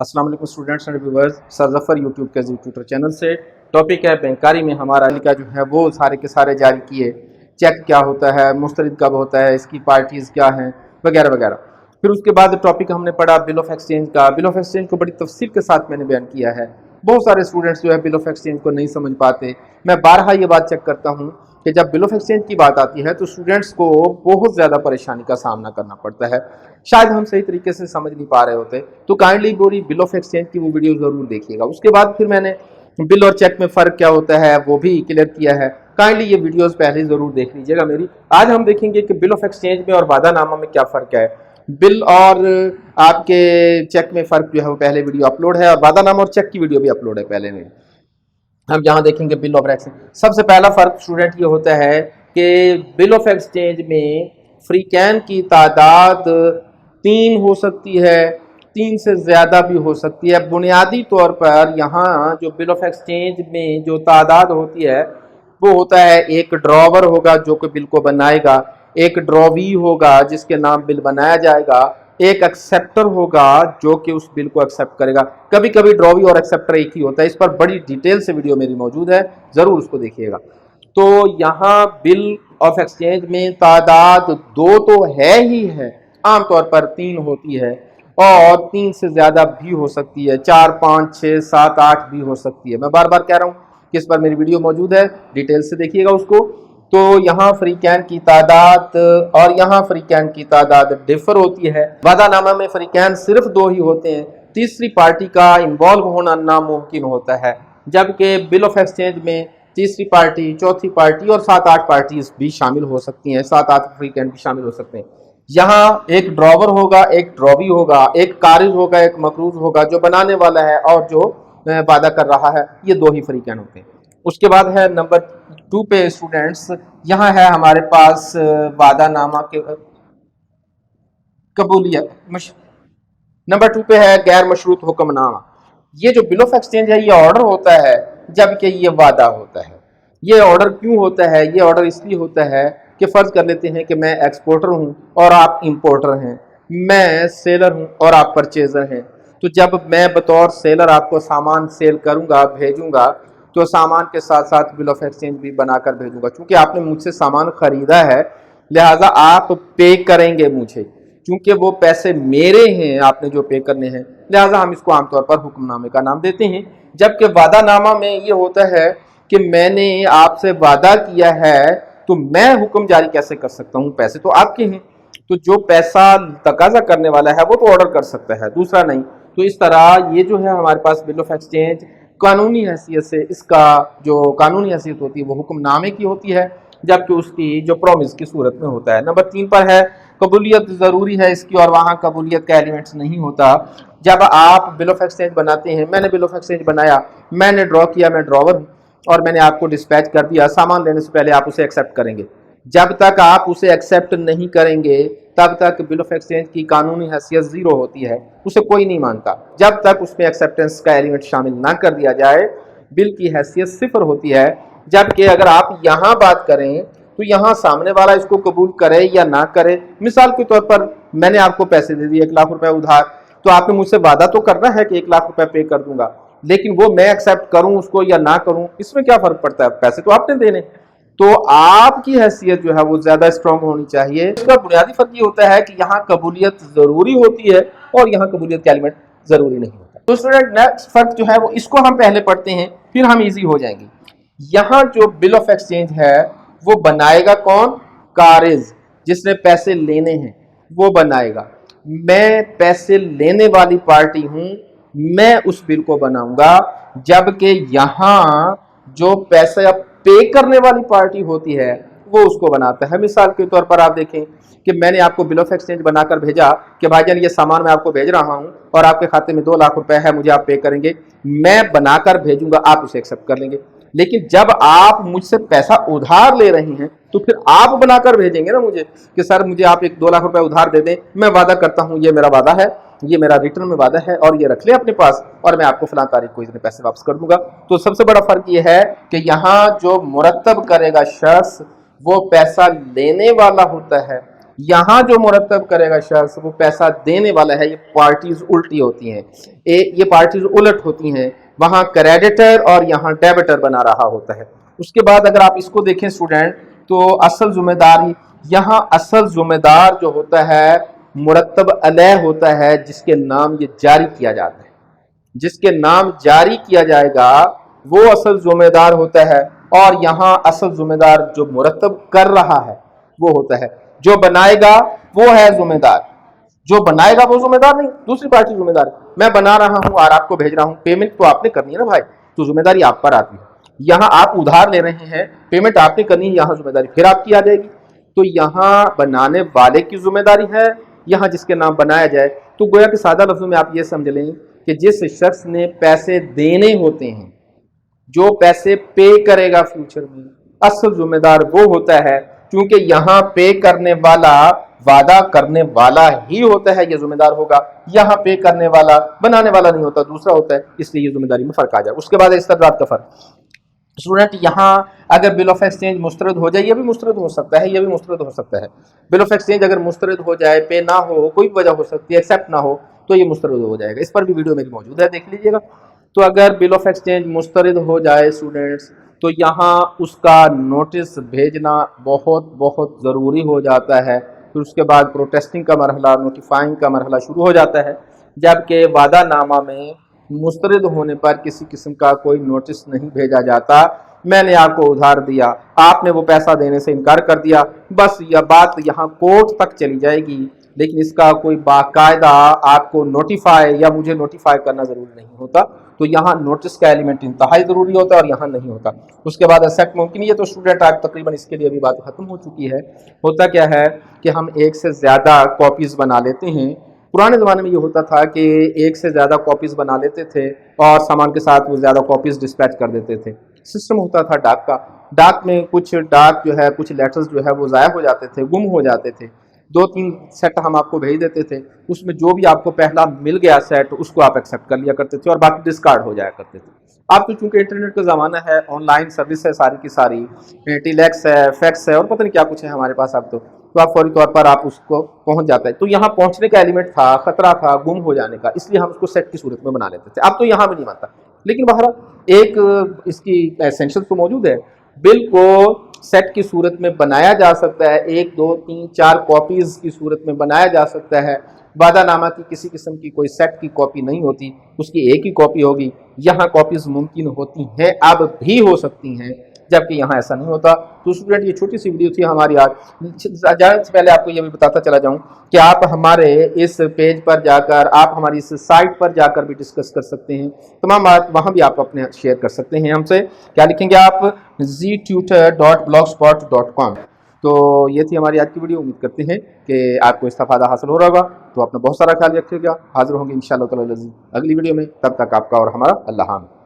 अस्सलाम वालेकुम students and viewers, sir Zafar YouTube के ट्विटर चैनल से टॉपिक है बैंकारी में हमारा का जो है वो सारे के सारे जारी किए। चेक क्या होता है, मुस्तरद कब होता है, इसकी पार्टीज़ क्या हैं, वगैरह वगैरह। फिर उसके बाद टॉपिक हमने पढ़ा बिल ऑफ एक्सचेंज का। बिल ऑफ एक्सचेंज को बड़ी तफसील के साथ मैंने बयान किया है। बहुत सारे स्टूडेंट्स जो है बिल ऑफ एक्सचेंज को नहीं समझ पाते। मैं बारहा ये बात चेक करता हूँ कि जब बिल ऑफ एक्सचेंज की बात आती है तो स्टूडेंट्स को बहुत ज़्यादा परेशानी का सामना करना पड़ता है। शायद हम सही तरीके से समझ नहीं पा रहे होते, तो काइंडली पूरी बिल ऑफ एक्सचेंज की वो वीडियो ज़रूर देखिएगा। उसके बाद फिर मैंने बिल और चेक में फ़र्क क्या होता है वो भी क्लियर किया है। काइंडली ये वीडियोस पहले ज़रूर देख लीजिएगा मेरी। आज हम देखेंगे कि बिल ऑफ एक्सचेंज में और वादानामा में क्या फ़र्क है। बिल और आपके चेक में फ़र्क जो है वो पहले वीडियो अपलोड है, और वादानामा और चेक की वीडियो भी अपलोड है पहले में। हम यहाँ देखेंगे बिल ऑफ एक्सचेंज। सबसे पहला फ़र्क स्टूडेंट ये होता है कि बिल ऑफ एक्सचेंज में फ्री कैन की तादाद 3 हो सकती है, 3 से ज़्यादा भी हो सकती है। बुनियादी तौर पर यहाँ जो बिल ऑफ एक्सचेंज में जो तादाद होती है वो होता है, एक ड्रॉवर होगा जो कि बिल को बनाएगा, एक ड्रॉवी होगा जिसके नाम बिल बनाया जाएगा, एक एक्सेप्टर होगा जो कि उस बिल को एक्सेप्ट करेगा। कभी कभी ड्रॉवी और एक्सेप्टर एक ही होता है। इस पर बड़ी डिटेल से वीडियो मेरी मौजूद है, ज़रूर उसको देखिएगा। तो यहाँ बिल ऑफ एक्सचेंज में तादाद 2 तो है ही है, आमतौर पर 3 होती है, और 3 से ज़्यादा भी हो सकती है, 4, 5, 6, 7, 8 भी हो सकती है। मैं बार बार कह रहा हूँ कि इस पर मेरी वीडियो मौजूद है, डिटेल से देखिएगा उसको। तो यहाँ फ्री कैन की तादाद और यहाँ फ्री कैन की तादाद डिफर होती है। वादानामा में फ्री कैन सिर्फ 2 ही होते हैं, तीसरी पार्टी का इन्वॉल्व होना नामुमकिन होता है, जबकि बिल ऑफ एक्सचेंज में तीसरी पार्टी, चौथी पार्टी और 7-8 पार्टीज भी शामिल हो सकती हैं, 7-8 फ्री कैन भी शामिल हो सकते हैं। यहाँ एक ड्रॉवर होगा, एक ड्रॉवी होगा, एक कारिज होगा, एक मकरूज होगा, जो बनाने वाला है और जो वादा कर रहा है। ये 2 ही फ्री कैन होते हैं। उसके बाद है नंबर 2 पे स्टूडेंट्स, यहाँ है हमारे पास वादानामा के कबूलियत। नंबर 2 पे है गैर मशरूत हुक्मनामा। ये जो बिल ऑफ एक्सचेंज है ये ऑर्डर होता है, जबकि ये वादा होता है। ये ऑर्डर क्यों होता है? ये ऑर्डर इसलिए होता है कि फ़र्ज़ कर लेते हैं कि मैं एक्सपोर्टर हूँ और आप इंपोर्टर हैं, मैं सेलर हूँ और आप परचेज़र हैं। तो जब मैं बतौर सेलर आपको सामान सेल करूँगा, भेजूँगा, तो सामान के साथ साथ बिल ऑफ एक्सचेंज भी बनाकर भेजूँगा। चूँकि आपने मुझसे सामान ख़रीदा है, लिहाजा आप पे करेंगे मुझे, क्योंकि वो पैसे मेरे हैं, आपने जो पे करने हैं, लिहाजा हम इसको आमतौर पर हुक्मनामे का नाम देते हैं। जबकि वादानामा में ये होता है कि मैंने आपसे वादा किया है तो मैं हुक्म जारी कैसे कर सकता हूँ, पैसे तो आपके हैं, तो जो पैसा तकाजा करने वाला है वो तो ऑर्डर कर सकता है, दूसरा नहीं। तो इस तरह ये जो है हमारे पास बिल ऑफ एक्सचेंज कानूनी हैसियत से, इसका जो कानूनी हैसियत होती है वो हुक्मनामे की होती है, जबकि उसकी जो प्रॉमिस की सूरत में होता है। नंबर 3 पर है कबूलियत ज़रूरी है इसकी, और वहाँ कबूलियत का एलिमेंट्स नहीं होता। जब आप बिल ऑफ एक्सचेंज बनाते हैं, मैंने बिल ऑफ एक्सचेंज बनाया, मैंने ड्रॉ किया, मैं ड्रॉवर हूँ, और मैंने आपको डिस्पैच कर दिया, सामान लेने से पहले आप उसे एक्सेप्ट करेंगे। जब तक आप उसे एक्सेप्ट नहीं करेंगे तब तक बिल ऑफ एक्सचेंज की कानूनी हैसियत ज़ीरो होती है, उसे कोई नहीं मानता। जब तक उसमें एक्सेप्टेंस का एलिमेंट शामिल ना कर दिया जाए, बिल की हैसियत 0 होती है। जबकि अगर आप यहाँ बात करें तो यहाँ सामने वाला इसको कबूल करे या ना करे। मिसाल के तौर पर मैंने आपको पैसे दे दिए 1 लाख रुपए उधार, तो आपने मुझसे वादा तो करना है कि 1 लाख रुपए पे कर दूंगा, लेकिन वो मैं एक्सेप्ट करूं उसको या ना करूं, इसमें क्या फर्क पड़ता है, पैसे तो आपने देने। तो आपकी हैसियत जो है वो ज्यादा स्ट्रांग होनी चाहिए। इसका बुनियादी फर्क ये होता है कि यहाँ कबूलियत जरूरी होती है और यहाँ कबूलियत का एलिमेंट जरूरी नहीं होता। तो स्टूडेंट नेक्स्ट फर्क जो है वो इसको हम पहले पढ़ते हैं, फिर हम इजी हो जाएंगे। यहाँ जो बिल ऑफ एक्सचेंज है वो बनाएगा कौन? कारिज, जिसने पैसे लेने हैं वो बनाएगा। मैं पैसे लेने वाली पार्टी हूं, मैं उस बिल को बनाऊंगा। जबकि यहाँ जो पैसे पे करने वाली पार्टी होती है वो उसको बनाता है। मिसाल के तौर पर आप देखें कि मैंने आपको बिल ऑफ एक्सचेंज बनाकर भेजा कि भाईजान ये सामान मैं आपको भेज रहा हूं और आपके खाते में 2 लाख रुपए है, मुझे आप पे करेंगे। मैं बनाकर भेजूंगा, आप उसे एक्सेप्ट कर लेंगे। लेकिन जब आप मुझसे पैसा उधार ले रहे हैं तो फिर आप बनाकर भेजेंगे ना मुझे कि सर मुझे आप 2 लाख रुपए उधार दे दें, मैं वादा करता हूं, ये मेरा वादा है, ये मेरा रिटर्न में वादा है, और ये रख ले अपने पास, और मैं आपको फलां तारीख को इतने पैसे वापस कर दूंगा। तो सबसे बड़ा फर्क ये है कि यहाँ जो मुरत्तब करेगा शख्स वो पैसा लेने वाला होता है, यहाँ जो मुरतब करेगा शख्स वो पैसा देने वाला है। ये पार्टीज उल्टी होती हैं, ये पार्टीज उलट होती हैं, वहाँ क्रेडिटर और यहाँ डेबिटर बना रहा होता है। उसके बाद अगर आप इसको देखें स्टूडेंट, तो असल जिम्मेदारी, यहाँ असल जिम्मेदार जो होता है मुरतब अलैह होता है, जिसके नाम ये जारी किया जाता है, जिसके नाम जारी किया जाएगा वो असल जिम्मेदार होता है। और यहाँ असल जिम्मेदार जो मुरतब कर रहा है वो होता है, जो बनाएगा वो है जिम्मेदार, जो बनाएगा वो जिम्मेदार नहीं, दूसरी पार्टी जिम्मेदार है। मैं बना रहा हूँ और आपको भेज रहा हूँ, पेमेंट तो आपने करनी है ना भाई, तो जिम्मेदारी आप पर आती है। यहाँ आप उधार ले रहे हैं, पेमेंट आपने करनी है, यहाँ जिम्मेदारी फिर आपकी आ जाएगी। तो यहाँ बनाने वाले की जिम्मेदारी है, यहाँ जिसके नाम बनाया जाए। तो गोया कि सादा लफ्जों में आप ये समझ लें कि जिस शख्स ने पैसे देने होते हैं, जो पैसे पे करेगा फ्यूचर में, असल जिम्मेदार वो होता है। क्योंकि यहाँ पे करने वाला वादा करने वाला ही होता है, ये जिम्मेदार होगा। यहाँ पे करने वाला बनाने वाला नहीं होता, दूसरा होता है, इसलिए ये जिम्मेदारी में फर्क आ जाए। उसके बाद इस्तरदाद का फर्क स्टूडेंट, यहाँ अगर बिल ऑफ एक्सचेंज मुस्तरद हो जाए, ये भी मुस्तरद हो सकता है, ये भी मुस्तरद हो सकता है। बिल ऑफ एक्सचेंज अगर मुस्तरद हो जाए, पे ना हो, कोई भी वजह हो सकती है, एक्सेप्ट ना हो, तो ये मुस्तरद हो जाएगा। इस पर भी वीडियो मेरी मौजूद है, देख लीजिएगा। तो अगर बिल ऑफ एक्सचेंज मुस्तरद हो जाए स्टूडेंट्स, तो यहाँ उसका नोटिस भेजना बहुत बहुत ज़रूरी हो जाता है। फिर उसके बाद प्रोटेस्टिंग का मरहला, नोटिफाइंग का मरहला शुरू हो जाता है। जबकि वादा नामा में मुस्तरद होने पर किसी किस्म का कोई नोटिस नहीं भेजा जाता। मैंने आपको उधार दिया, आपने वो पैसा देने से इनकार कर दिया, बस यह बात यहाँ कोर्ट तक चली जाएगी, लेकिन इसका कोई बाकायदा आपको नोटिफाई या मुझे नोटिफाई करना ज़रूरी नहीं होता। तो यहाँ नोटिस का एलिमेंट इंतहाई ज़रूरी होता है और यहाँ नहीं होता। उसके बाद एक्सेप्ट मुमकिन, ये तो स्टूडेंट आज तकरीबन इसके लिए अभी बात ख़त्म हो चुकी है। होता क्या है कि हम एक से ज़्यादा कॉपीज़ बना लेते हैं। पुराने ज़माने में ये होता था कि एक से ज़्यादा कॉपीज़ बना लेते थे और सामान के साथ वो ज़्यादा कॉपीज़ डिस्पैच कर देते थे। सिस्टम होता था डाक का, डाक में कुछ डाक जो है, कुछ लेटर्स जो है वो ज़ाया हो जाते थे, गुम हो जाते थे। 2-3 सेट हम आपको भेज देते थे, उसमें जो भी आपको पहला मिल गया सेट उसको आप एक्सेप्ट कर लिया करते थे और बाकी डिस्कार्ड हो जाया करते थे। अब तो चूंकि इंटरनेट का ज़माना है, ऑनलाइन सर्विस है सारी की सारी, टीलेक्स है, फैक्स है और पता नहीं क्या कुछ है हमारे पास अब तो आप फौरी तौर पर आप उसको पहुंच जाता है। तो यहाँ पहुंचने का एलिमेंट था, खतरा था गुम हो जाने का, इसलिए हम उसको सेट की सूरत में बना लेते थे। अब तो यहाँ भी नहीं बनता, लेकिन बहरहाल एक इसकी एसेंशियल तो मौजूद है। बिल को सेट की सूरत में बनाया जा सकता है, 1, 2, 3, 4 कॉपीज़ की सूरत में बनाया जा सकता है। वादानामा की किसी किस्म की कोई सेट की कॉपी नहीं होती, उसकी एक ही कॉपी होगी। यहाँ कॉपीज़ मुमकिन होती हैं, अब भी हो सकती हैं, जबकि यहाँ ऐसा नहीं होता। तो स्टूडेंट, ये छोटी सी वीडियो थी हमारी आज। जाने से पहले आपको ये भी बताता चला जाऊँ कि आप हमारे इस पेज पर जाकर, आप हमारी इस साइट पर जाकर भी डिस्कस कर सकते हैं, तमाम बात वहाँ भी आप अपने शेयर कर सकते हैं हमसे। क्या लिखेंगे आप? ztutor.blogspot.com। तो ये थी हमारी आज की वीडियो। उम्मीद करते हैं कि आपको इसका फ़ायदा हासिल हो रहा होगा। तो अपना बहुत सारा ख्याल रखिएगा। हाजिर होंगे इंशाअल्लाह ताला अगली वीडियो में, तब तक आपका और हमारा अल्लाह हाफ़िज़।